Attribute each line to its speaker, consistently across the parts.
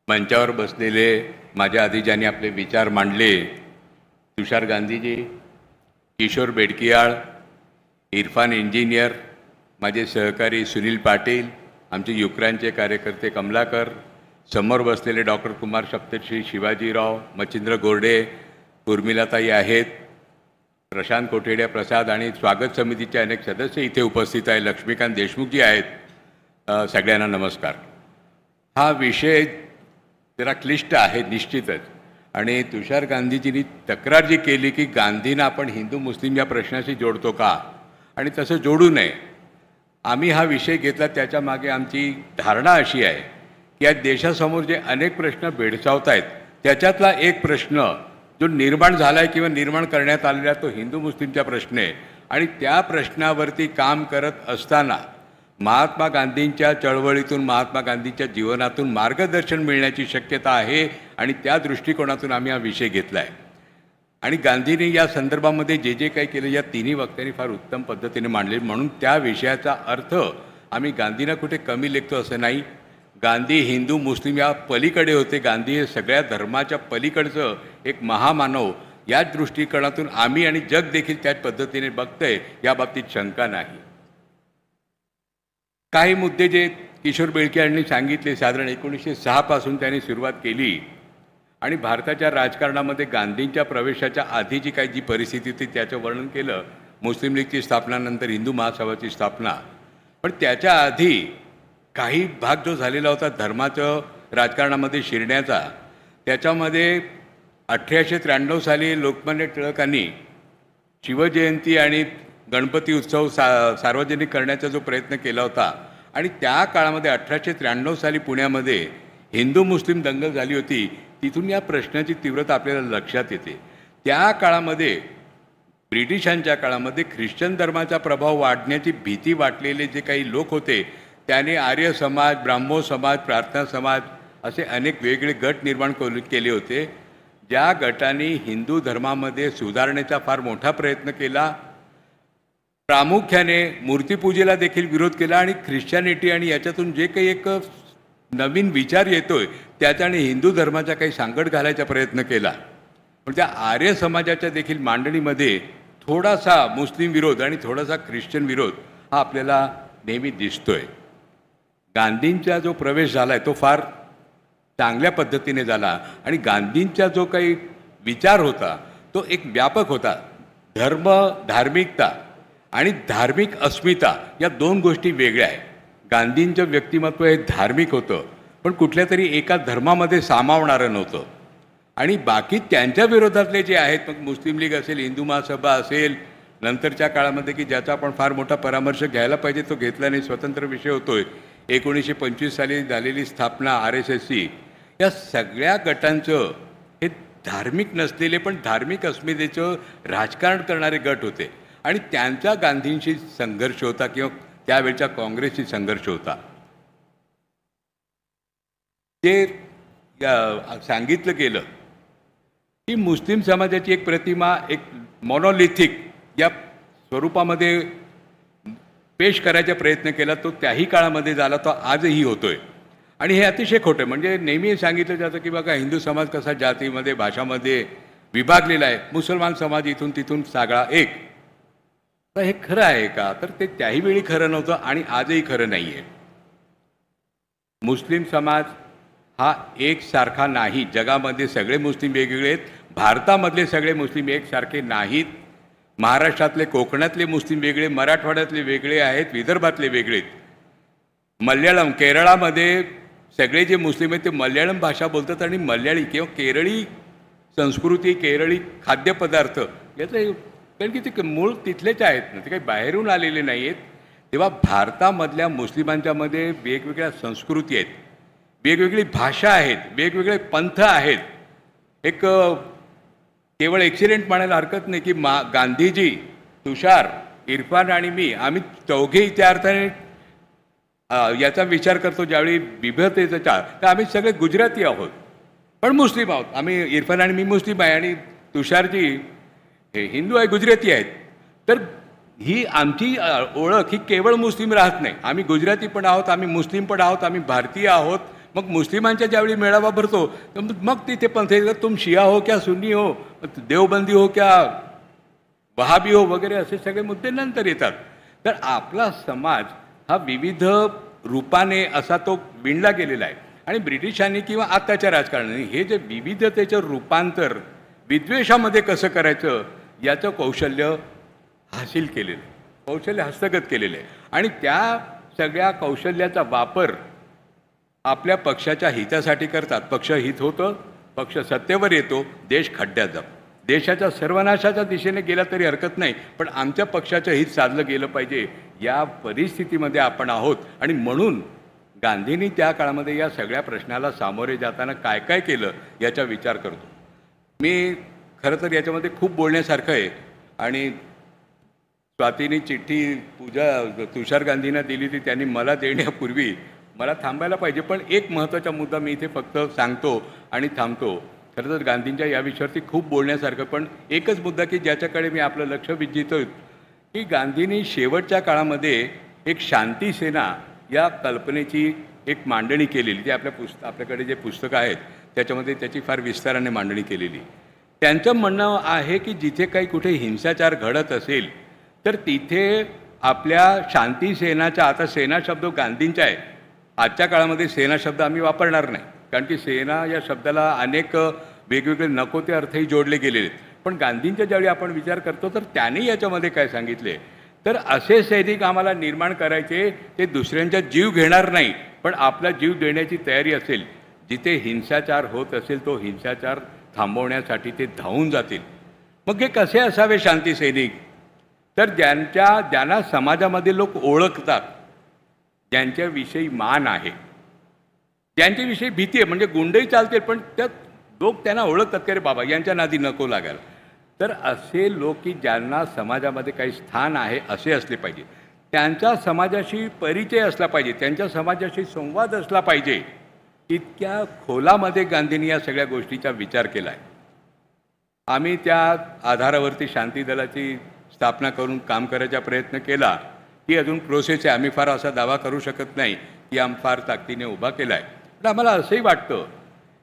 Speaker 1: मंचावर बसलेले माझ्या आधी ज्यांनी आपले विचार मांडले, तुषार गांधीजी, किशोर बेडकियाळ, इरफान इंजिनियर, माझे सहकारी सुनील पाटील, आमचे युक्रांचे कार्यकर्ते कमलाकर, समोर बसलेले डॉक्टर कुमार सप्तश्री, शिवाजीराव, मच्छिंद्र गोरडे, उर्मिलाताई आहेत, प्रशांत कोठेडे, प्रसाद आणि स्वागत समितीचे अनेक सदस्य इथे उपस्थित आहे, लक्ष्मीकांत देशमुखजी आहेत. सगळ्यांना नमस्कार. हा विषय जरा क्लिष्ट आहे निश्चितच. आणि तुषार गांधीजींनी तक्रार जी केली की गांधींना आपण हिंदू मुस्लिम या प्रश्नाशी जोडतो का, आणि तसं जोडू नये. आम्ही हा विषय घेतला त्याच्या मागे आमची धारणा अशी आहे की या देशासमोर जे अनेक प्रश्न भेडसावत आहेत त्याच्यातला एक प्रश्न जो निर्माण झाला आहे किंवा निर्माण करण्यात आलेला तो हिंदू मुस्लिमचा प्रश्न आहे. आणि त्या प्रश्नावरती काम करत असताना महात्मा गांधींच्या चळवळीतून, महात्मा गांधींच्या जीवनातून मार्गदर्शन मिळण्याची शक्यता आहे आणि त्या दृष्टिकोनातून आम्ही हा विषय घेतला आहे. आणि गांधींनी या संदर्भामध्ये जे जे काही केलं या तिन्ही वक्त्यांनी फार उत्तम पद्धतीने मांडले, म्हणून त्या विषयाचा अर्थ आम्ही गांधींना कुठे कमी लेखतो असं नाही. गांधी हिंदू मुस्लिम या पलीकडे होते. गांधी हे सगळ्या धर्माच्या पलीकडचं एक महामानव, याच दृष्टिकोनातून आम्ही आणि जग देखील त्याच पद्धतीने बघतंय, या बाबतीत शंका नाही. काही मुद्दे जे किशोर बेडकियाळांनी सांगितले, साधारण 1906 पासून त्यांनी सुरुवात केली आणि भारताच्या राजकारणामध्ये गांधींच्या प्रवेशाच्या आधी जी काही परिस्थिती होती त्याचं वर्णन केलं. मुस्लिम लीगची स्थापना, नंतर हिंदू महासभाची स्थापना. पण त्याच्या आधी काही भाग जो झालेला होता धर्माचं राजकारणामध्ये शिरण्याचा, त्याच्यामध्ये 1893 साली लोकमान्य टिळकांनी शिवजयंती आणि गणपती उत्सव सार्वजनिक करण्याचा जो प्रयत्न केला होता, आणि त्या काळामध्ये 1893 साली पुण्यामध्ये हिंदू मुस्लिम दंगल झाली होती. तिथून या प्रश्नाची तीव्रता आपल्याला लक्षात येते. त्या काळामध्ये, ब्रिटिशांच्या काळामध्ये ख्रिश्चन धर्माचा प्रभाव वाढण्याची भीती वाटलेले जे काही लोक होते त्याने आर्य समाज, ब्राह्मो समाज, प्रार्थना समाज असे अनेक वेगळे गट निर्माण केले होते. ज्या गटांनी हिंदू धर्मामध्ये सुधारणेचा फार मोठा प्रयत्न केला. प्रामुख्याने मूर्तीपूजेला देखील विरोध केला आणि ख्रिश्चॅनिटी आणि याच्यातून जे काही एक नवीन विचार येतोय त्याच्याने हिंदू धर्माचा काही सांगड घालायचा प्रयत्न केला. पण त्या आर्य समाजाच्या देखील मांडणीमध्ये थोडासा मुस्लिम विरोध आणि थोडासा ख्रिश्चन विरोध हा आपल्याला नेहमी दिसतोय. गांधींचा जो प्रवेश झाला आहे तो फार चांगल्या पद्धतीने झाला आणि गांधींचा जो काही विचार होता तो एक व्यापक होता. धर्म, धार्मिकता आणि धार्मिक अस्मिता या दोन गोष्टी वेगळ्या आहेत. गांधींचं व्यक्तिमत्व हे धार्मिक होतं, पण कुठल्या तरी एका धर्मामध्ये सामावणारं नव्हतं. आणि बाकी त्यांच्या विरोधातले जे आहेत, मग मुस्लिम लीग असेल, हिंदू महासभा असेल, नंतरच्या काळामध्ये की ज्याचा आपण फार मोठा परामर्श घ्यायला पाहिजे तो घेतला नाही, स्वतंत्र विषय होतोय, 1925 साली झालेली स्थापना RSSची, या सगळ्या गटांचं हे धार्मिक नसलेले पण धार्मिक अस्मितेचं राजकारण करणारे गट होते. आणि त्यांचा गांधींशी संघर्ष होता किंवा त्यावेळच्या काँग्रेसशी संघर्ष होता. ते सांगितलं गेलं की मुस्लिम समाजाची एक प्रतिमा एक मोनोलिथिक या स्वरूपामध्ये पेश करायचा प्रयत्न केला. तो त्याही काळामध्ये झाला, तो आजही होतोय. आणि हे अतिशय खोटं. म्हणजे नेहमी सांगितलं जातं की बघा हिंदू समाज कसा जातीमध्ये, भाषामध्ये विभागलेला आहे, मुसलमान समाज इथून तिथून सगळा एक. तर हे खरं आहे का? तर ते त्याही वेळी खरं नव्हतं आणि आजही खरं नाही आहे. मुस्लिम समाज हा एकसारखा नाही. जगामध्ये सगळे मुस्लिम वेगवेगळे आहेत. भारतामधले सगळे मुस्लिम एकसारखे नाहीत. महाराष्ट्रातले, कोकणातले मुस्लिम वेगळे, मराठवाड्यातले वेगळे आहेत, विदर्भातले वेगळे आहेत. मल्याळम, केरळामध्ये सगळे जे मुस्लिम आहेत ते मल्याळम भाषा बोलतात आणि मल्याळी किंवा केरळी संस्कृती, केरळी खाद्यपदार्थ याचं, कारण की ते मूळ तिथलेच आहेत ना, ते काही बाहेरून आलेले नाही आहेत. तेव्हा भारतामधल्या मुस्लिमांच्यामध्ये वेगवेगळ्या संस्कृती आहेत, वेगवेगळी भाषा आहेत, वेगवेगळे पंथ आहेत. एक केवळ एक्सिडेंट म्हणायला हरकत नाही की गांधीजी, तुषार, इरफान आणि मी, आम्ही चौघेही त्या अर्थाने याचा विचार करतो ज्यावेळी विभेदतेचा, तर आम्ही सगळे गुजराती आहोत पण मुस्लिम आहोत. आम्ही, इरफान आणि मी मुस्लिम आहे आणि तुषारजी हे हिंदू आहे, गुजराती आहेत. तर ही आमची ओळख ही केवळ मुस्लिम राहत नाही. आम्ही गुजराती पण आहोत, आम्ही मुस्लिम पण आहोत, आम्ही भारतीय आहोत. मग मुस्लिमांच्या ज्यावेळी मेळावा भरतो तर मग तिथे पंथ तुम शिया हो क्या सुन्नी हो, देवबंदी हो क्या वहाबी हो वगैरे असे सगळे मुद्दे नंतर येतात. तर आपला समाज हा विविध रूपाने असा तो विणला गेलेला आहे. आणि ब्रिटिशांनी किंवा आत्ताच्या राजकारणाने हे जे विविधतेचं रूपांतर विद्वेषामध्ये कसं करायचं याचं कौशल्य हासिल केलेलं आहे, कौशल्य हस्तगत केलेलं आहे. आणि त्या सगळ्या कौशल्याचा वापर आपल्या पक्षाच्या हितासाठी करतात. पक्ष हित होतं, पक्ष सत्तेवर येतो, देश खड्ड्यात जातो. देशाच्या सर्वनाशाच्या दिशेने गेला तरी हरकत नाही, पण आमच्या पक्षाचं हित साधलं गेलं पाहिजे या परिस्थितीमध्ये आपण आहोत. आणि म्हणून गांधींनी त्या काळामध्ये या सगळ्या प्रश्नाला सामोरे जाताना काय काय केलं याचा विचार करतो मी. खरं तर याच्यामध्ये खूप बोलण्यासारखं आहे. आणि स्वातीनी चिठ्ठी तुषार गांधींना दिली ती त्यांनी मला देण्यापूर्वी मला थांबायला पाहिजे. पण एक महत्त्वाचा मुद्दा मी इथे फक्त सांगतो आणि थांबतो. खरं तर गांधींच्या या विषयावरती खूप बोलण्यासारखं, पण एकच मुद्दा की ज्याच्याकडे मी आपलं लक्ष विजितो की गांधींनी शेवटच्या काळामध्ये एक शांतीसेना या कल्पनेची एक मांडणी केलेली. ती आपल्याकडे जे पुस्तकं आहेत त्याच्यामध्ये त्याची फार विस्ताराने मांडणी केलेली. त्यांचं म्हणणं आहे की जिथे काही कुठे हिंसाचार घडत असेल तर तिथे आपल्या शांतीसेनाच्या, आता सेना शब्द गांधींचा आहे, आजच्या काळामध्ये सेना शब्द आम्ही वापरणार नाही, कारण की सेना या शब्दाला अनेक वेगवेगळे नको ते अर्थही जोडले गेलेले आहेत. पण गांधींच्या ज्यावेळी आपण विचार करतो तर त्यांनी याच्यामध्ये काय सांगितले तर असे सैनिक आम्हाला निर्माण करायचे ते दुसऱ्यांचा जीव घेणार नाही, पण आपला जीव देण्याची तयारी असेल. जिथे हिंसाचार होत असेल तो हिंसाचार थांबवण्यासाठी ते धावून जातील. मग हे कसे असावे शांती सैनिक तर ज्यांना समाजामध्ये लोक ओळखतात, ज्यांच्याविषयी मान आहे, ज्यांच्याविषयी भीती आहे, म्हणजे गुंडही चालतील पण त्यात लोक त्यांना ओळखतात की अरे बाबा यांच्या नादी नको लागायला. तर असे लोक की ज्यांना समाजामध्ये काही स्थान आहे असे असले पाहिजे, त्यांचा समाजाशी परिचय असला पाहिजे, त्यांच्या समाजाशी संवाद असला पाहिजे. इतक्या खोलामध्ये गांधींनी या सगळ्या गोष्टीचा विचार केला आहे. आम्ही त्या आधारावरती शांती दलाची स्थापना करून काम करायचा प्रयत्न केला. ती अजून प्रोसेस आहे. आम्ही फार असा दावा करू शकत नाही की आम्ही फार ताकदीने उभा केला आहे. पण आम्हाला असंही वाटतं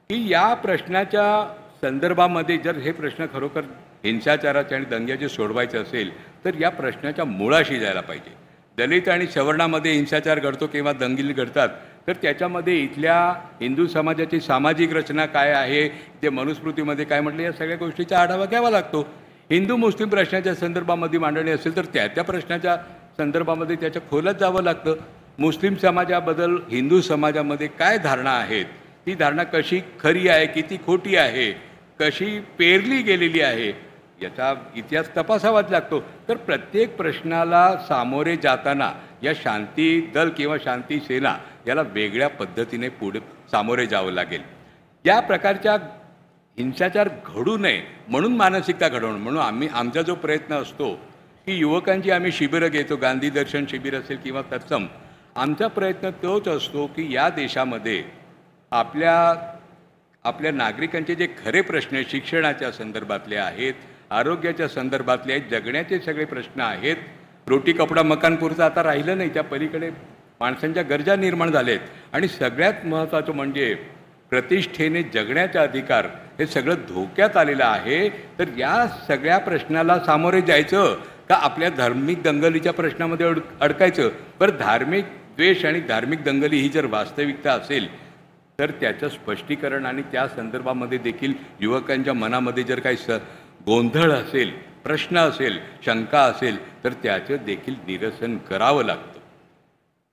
Speaker 1: की या प्रश्नाच्या संदर्भामध्ये जर हे प्रश्न खरोखर हिंसाचाराचे आणि दंग्याचे सोडवायचे असेल तर या प्रश्नाच्या मुळाशी जायला पाहिजे. दलित आणि सवर्णामध्ये हिंसाचार घडतो किंवा दंगली घडतात तर त्याच्यामध्ये इथल्या हिंदू समाजाची सामाजिक रचना काय आहे, ते मनुस्मृतीमध्ये काय म्हटलं, या सगळ्या गोष्टीचा आढावा घ्यावा लागतो. हिंदू मुस्लिम प्रश्नाच्या संदर्भामध्ये मांडणी असेल तर त्या प्रश्नाच्या संदर्भामध्ये त्याच्या खोलात जावं लागतं. मुस्लिम समाजाबद्दल हिंदू समाजामध्ये काय धारणा आहेत, ती धारणा कशी खरी आहे, किती खोटी आहे, कशी पेरली गेलेली आहे, याचा इतिहास तपासावाच लागतो. तर प्रत्येक प्रश्नाला सामोरे जाताना या शांती दल किंवा शांती सेना याला वेगळ्या पद्धतीने पुढे सामोरे जावं लागेल. या प्रकारच्या हिंसाचार घडू नये म्हणून मानसिकता घडवणं. म्हणून आमचा जो प्रयत्न असतो की युवकांची आम्ही शिबिरं घेतो, गांधी दर्शन शिबिर असेल किंवा तत्सम, आमचा प्रयत्न तोच असतो की या देशामध्ये आपल्या नागरिकांचे जे खरे प्रश्न शिक्षणाच्या संदर्भातले आहेत, आरोग्याच्या संदर्भातले आहेत, जगण्याचे सगळे प्रश्न आहेत. रोटी कपडा मकानपुरतं आता राहिलं नाही, त्या पलीकडे माणसांच्या गरजा निर्माण झाल्या आहेत. आणि सगळ्यात महत्त्वाचं म्हणजे प्रतिष्ठेने जगण्याचा अधिकार, हे सगळं धोक्यात आलेलं आहे. तर या सगळ्या प्रश्नाला सामोरे जायचं का आपल्या धार्मिक दंगलीच्या प्रश्नामध्ये अडकायचं. बरं, धार्मिक द्वेष आणि धार्मिक दंगली ही जर वास्तविकता असेल तर त्याचं स्पष्टीकरण आणि त्या संदर्भामध्ये देखील युवकांच्या मनामध्ये जर काही गोंधळ असेल, प्रश्न असेल, शंका असेल तर त्याचं देखील निरसन करावं लागतं.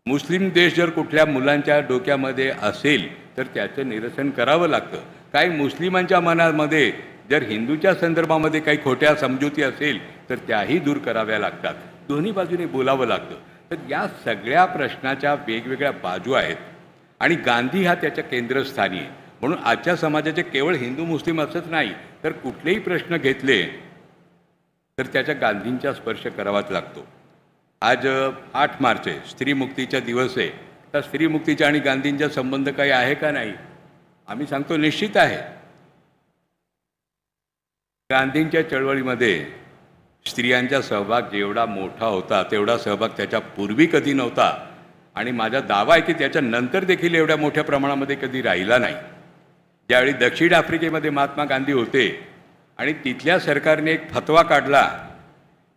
Speaker 1: मुस्लिम देश जर कुठल्या मुलांच्या डोक्यामध्ये असेल तर त्याचं निरसन करावं लागतं. काही मुस्लिमांच्या मनामध्ये जर हिंदूच्या संदर्भामध्ये काही खोट्या समजुती असेल तर त्याही दूर कराव्या लागतात. दोन्ही बाजूने बोलावं लागतं. तर या सगळ्या प्रश्नाच्या वेगवेगळ्या बाजू आहेत आणि गांधी हा त्याच्या केंद्रस्थानी आहे. म्हणून आजच्या समाजाचे केवळ हिंदू मुस्लिम असंच नाही, तर कुठलेही प्रश्न घेतले तर त्याच्या गांधींचा स्पर्श करावाच लागतो. आज 8 मार्च आहे, स्त्रीमुक्तीचा दिवस आहे. तर स्त्रीमुक्तीचा आणि गांधींचा संबंध काही आहे का नाही? आम्ही सांगतो निश्चित आहे. गांधींच्या चळवळीमध्ये स्त्रियांचा सहभाग जेवढा मोठा होता तेवढा सहभाग त्याच्या पूर्वी कधी नव्हता. आणि माझा दावा आहे की त्याच्यानंतर देखील एवढ्या मोठ्या प्रमाणामध्ये कधी राहिला नाही. ज्यावेळी दक्षिण आफ्रिकेमध्ये महात्मा गांधी होते आणि तिथल्या सरकारने एक फतवा काढला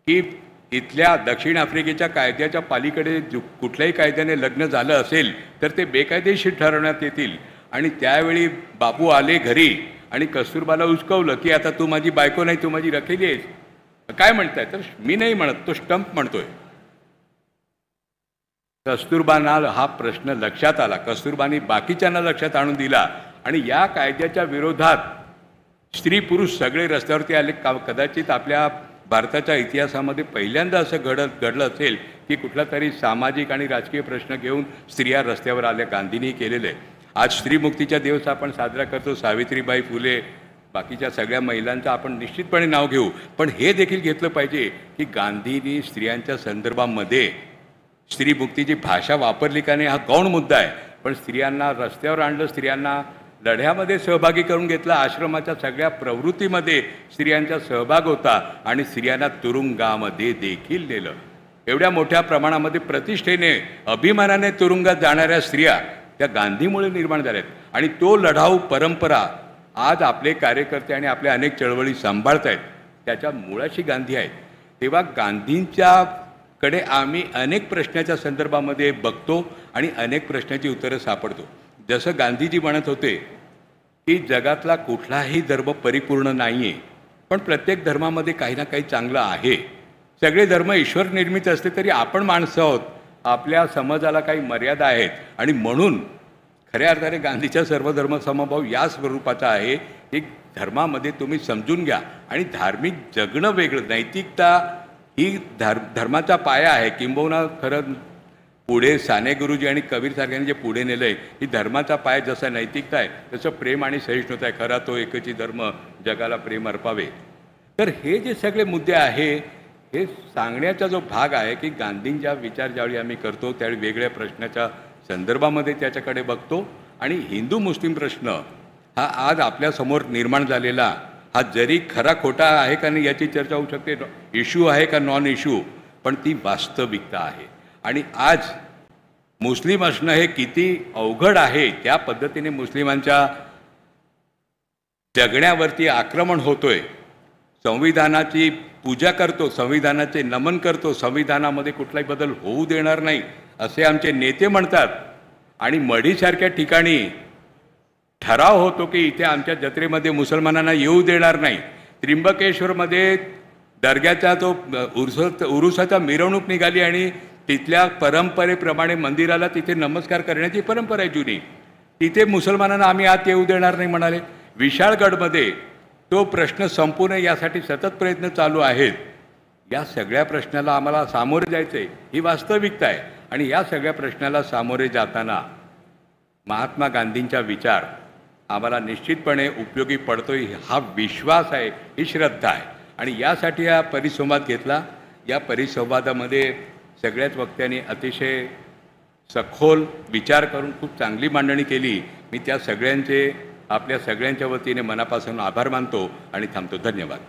Speaker 1: की इथल्या दक्षिण आफ्रिकेच्या कायद्याच्या पलीकडे कुठल्याही कायद्याने लग्न झालं असेल तर ते बेकायदेशीर ठरवण्यात येतील. आणि त्यावेळी बापू आले घरी आणि कस्तुरबाला उचकवलं की आता तू माझी बायको नाही, तू माझी रखेली आहेस. काय म्हणताय? तर मी नाही म्हणत, तो स्टंप म्हणतोय. कस्तुरबांना हा प्रश्न लक्षात आला, कस्तुरबांनी बाकीच्यांना लक्षात आणून दिला आणि या कायद्याच्या विरोधात स्त्री पुरुष सगळे रस्त्यावरती आले. कदाचित आपल्या भारताच्या इतिहासामध्ये पहिल्यांदा असं घडलं असेल की कुठला तरी सामाजिक आणि राजकीय प्रश्न घेऊन स्त्रिया रस्त्यावर आल्या. गांधींनी केलेलं आहे. आज स्त्रीमुक्तीचा दिवस आपण साजरा करतो. सावित्रीबाई फुले, बाकीच्या सगळ्या महिलांचं आपण निश्चितपणे नाव घेऊ, पण हे देखील घेतलं पाहिजे की गांधींनी स्त्रियांच्या संदर्भामध्ये स्त्रीमुक्तीची भाषा वापरली का नाही हा गौण मुद्दा आहे. पण स्त्रियांना रस्त्यावर आणलं, स्त्रियांना लढ्यामध्ये सहभागी करून घेतला. आश्रमाच्या सगळ्या प्रवृत्तीमध्ये स्त्रियांचा सहभाग होता आणि स्त्रियांना तुरुंगामध्ये देखील नेलं. एवढ्या मोठ्या प्रमाणामध्ये प्रतिष्ठेने अभिमानाने तुरुंगात जाणाऱ्या स्त्रिया त्या गांधीमुळे निर्माण झाल्यात. आणि तो लढाऊ परंपरा आज आपले कार्यकर्ते आणि आपल्या अनेक चळवळी सांभाळत आहेत. त्याच्या मुळाशी गांधी आहेत. तेव्हा गांधींच्याकडे आम्ही अनेक प्रश्नाच्या संदर्भामध्ये बघतो आणि अनेक प्रश्नाची उत्तरं सापडतो. जसं गांधीजी म्हणत होते की जगातला कुठलाही धर्म परिपूर्ण नाही आहे, पण प्रत्येक धर्मामध्ये काही ना काही चांगलं आहे. सगळे धर्म ईश्वर निर्मित असले तरी आपण माणसं आहोत, आपल्या समाजाला काही मर्यादा आहेत. आणि म्हणून खऱ्या अर्थाने गांधीचा सर्वधर्म समभाव या स्वरूपाचा आहे की धर्मामध्ये तुम्ही समजून घ्या. आणि धार्मिक जगणं वेगळं, नैतिकता ही धर्माचा पाया आहे. किंबहुना खरं पुढे साने गुरुजी आणि कबीर सारख्यांनी जे पुढे नेलं आहे, ही धर्माचा पाया जसा नैतिकता आहे तसं प्रेम आणि सहिष्णुता आहे. खरा तो एकची धर्म, जगाला प्रेम अर्पावे. तर हे जे सगळे मुद्दे आहे हे सांगण्याचा जो भाग आहे की गांधींच्या विचार ज्यावेळी आम्ही करतो त्यावेळी वेगळ्या प्रश्नाच्या संदर्भामध्ये त्याच्याकडे बघतो. आणि हिंदू मुस्लिम प्रश्न हा आज आपल्यासमोर निर्माण झालेला हा जरी खरा खोटा आहे का नाही याची चर्चा होऊ शकते, इश्यू आहे का नॉन इश्यू, पण ती वास्तविकता आहे. आणि आज मुस्लिम असणं हे किती अवघड आहे, त्या पद्धतीने मुस्लिमांच्या जगण्यावरती आक्रमण होतोय. संविधानाची पूजा करतो, संविधानाचे नमन करतो, संविधानामध्ये कुठलाही बदल होऊ देणार नाही असे आमचे नेते म्हणतात. आणि मढीसारख्या ठिकाणी ठराव होतो की इथे आमच्या जत्रेमध्ये मुसलमानांना येऊ देणार नाही. त्र्यंबकेश्वरमध्ये दर्ग्याचा तो उरुसाचा मिरवणूक निघाली आणि तिथल्या परंपरेप्रमाणे मंदिराला तिथे नमस्कार करण्याची परंपरा आहे जुनी, तिथे मुसलमानांना आम्ही आत येऊ देणार नाही म्हणाले. विशाळगडमध्ये तो प्रश्न संपू नये यासाठी सतत प्रयत्न चालू आहेत. या सगळ्या प्रश्नाला आम्हाला सामोरे जायचं आहे, ही वास्तविकता आहे. आणि या सगळ्या प्रश्नाला सामोरे जाताना महात्मा गांधींचा विचार आम्हाला निश्चितपणे उपयोगी पडतोय हा विश्वास आहे, ही श्रद्धा आहे. आणि यासाठी हा परिसंवाद घेतला. या परिसंवादामध्ये सगळ्याच वक्त्यांनी अतिशय सखोल विचार करून खूप चांगली मांडणी केली. मी त्या सगळ्यांचे आपल्या सगळ्यांच्या वतीने मनापासून आभार मानतो आणि थांबतो. धन्यवाद.